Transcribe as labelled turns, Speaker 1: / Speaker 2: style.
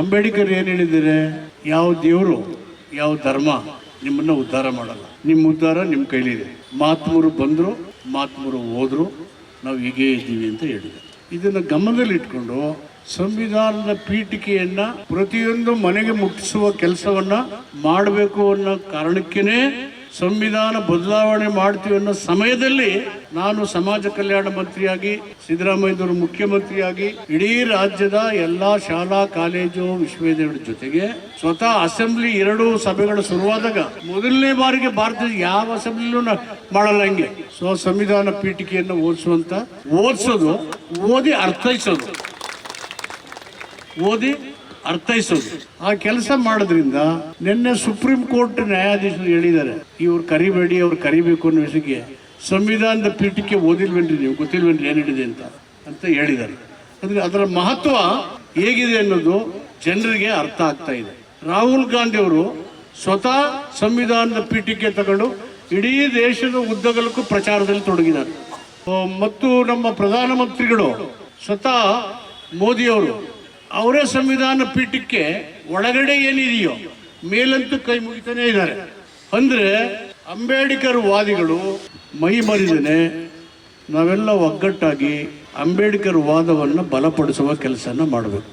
Speaker 1: ಅಂಬೇಡ್ಕರ್ ಏನು ಹೇಳಿದ್ದಾರೆ? ಯಾವ ದೇವರು ಯಾವ ಧರ್ಮ ನಿಮ್ಮನ್ನ ಉದ್ಧಾರ ಮಾಡಲ್ಲ, ನಿಮ್ಮ ಉದ್ಧಾರ ನಿಮ್ಮ ಕೈಲಿದೆ. ಮಹಾತ್ಮರು ಬಂದರು, ಮಹಾತ್ಮರು ಹೋದ್ರು, ನಾವು ಹೀಗೇ ಇದ್ದೀವಿ ಅಂತ ಹೇಳಿದ್ದಾರೆ. ಇದನ್ನು ಗಮನದಲ್ಲಿಟ್ಕೊಂಡು ಸಂವಿಧಾನದ ಪೀಠಿಕೆಯನ್ನ ಪ್ರತಿಯೊಂದು ಮನೆಗೆ ಮುಟ್ಟಿಸುವ ಕೆಲಸವನ್ನ ಮಾಡಬೇಕು ಅನ್ನೋ ಕಾರಣಕ್ಕೇನೆ ಸಂವಿಧಾನ ಬದಲಾವಣೆ ಮಾಡ್ತೀವಿ ಅನ್ನೋ ಸಮಯದಲ್ಲಿ ನಾನು ಸಮಾಜ ಕಲ್ಯಾಣ ಮಂತ್ರಿಯಾಗಿ, ಸಿದ್ದರಾಮಯ್ಯನವರು ಮುಖ್ಯಮಂತ್ರಿಯಾಗಿ ಇಡೀ ರಾಜ್ಯದ ಎಲ್ಲಾ ಶಾಲಾ ಕಾಲೇಜು ವಿಶ್ವವಿದ್ಯಾಲಯಗಳ ಜೊತೆಗೆ ಸ್ವತಃ ಅಸೆಂಬ್ಲಿ 2 ಸಭೆಗಳು ಶುರುವಾದಾಗ ಮೊದಲನೇ ಬಾರಿಗೆ ಭಾರತದ ಯಾವ ಅಸೆಂಬ್ಲಿಲೂ ಮಾಡಲ್ಲ ಹಂಗೆ. ಸಂವಿಧಾನ ಪೀಠಿಕೆಯನ್ನು ಓದಿಸೋದು, ಓದಿ ಅರ್ಥೈಸೋದು ಆ ಕೆಲಸ ಮಾಡೋದ್ರಿಂದ ನಿನ್ನೆ ಸುಪ್ರೀಂ ಕೋರ್ಟ್ ನ್ಯಾಯಾಧೀಶರು ಹೇಳಿದ್ದಾರೆ, ಇವ್ರು ಕರಿಬೇಡಿ, ಅವ್ರು ಕರಿಬೇಕು ಅನ್ನೋ ವಿಷಯಕ್ಕೆ ಸಂವಿಧಾನದ ಪೀಠಕ್ಕೆ ಓದಿಲ್ವೇನ್ರಿ, ನೀವು ಗೊತ್ತಿಲ್ವೇನ್ರಿ ಏನಿದೆ ಅಂತ ಹೇಳಿದ್ದಾರೆ. ಅಂದ್ರೆ ಅದರ ಮಹತ್ವ ಹೇಗಿದೆ ಅನ್ನೋದು ಜನರಿಗೆ ಅರ್ಥ ಆಗ್ತಾ ಇದೆ. ರಾಹುಲ್ ಗಾಂಧಿ ಅವರು ಸ್ವತಃ ಸಂವಿಧಾನದ ಪೀಠಕ್ಕೆ ತಗೊಂಡು ಇಡೀ ದೇಶದ ಉದ್ದಗಲಕ್ಕೂ ಪ್ರಚಾರದಲ್ಲಿ ತೊಡಗಿದ್ದಾರೆ. ಮತ್ತು ನಮ್ಮ ಪ್ರಧಾನಮಂತ್ರಿಗಳು ಸ್ವತಃ ಮೋದಿಯವರು ಅವರೇ ಸಂವಿಧಾನ ಪೀಠಕ್ಕೆ ಒಳಗಡೆ ಏನಿದೆಯೋ ಮೇಲಂತೂ ಕೈ ಮುಗಿತಾನೆ ಇದ್ದಾರೆ. ಅಂದ್ರೆ ಅಂಬೇಡ್ಕರ್ ವಾದಿಗಳು ಮೈ ಮರಿದೇನೆ ನಾವೆಲ್ಲ ಒಗ್ಗಟ್ಟಾಗಿ ಅಂಬೇಡ್ಕರ್ ವಾದವನ್ನು ಬಲಪಡಿಸುವ ಕೆಲಸನ ಮಾಡಬೇಕು.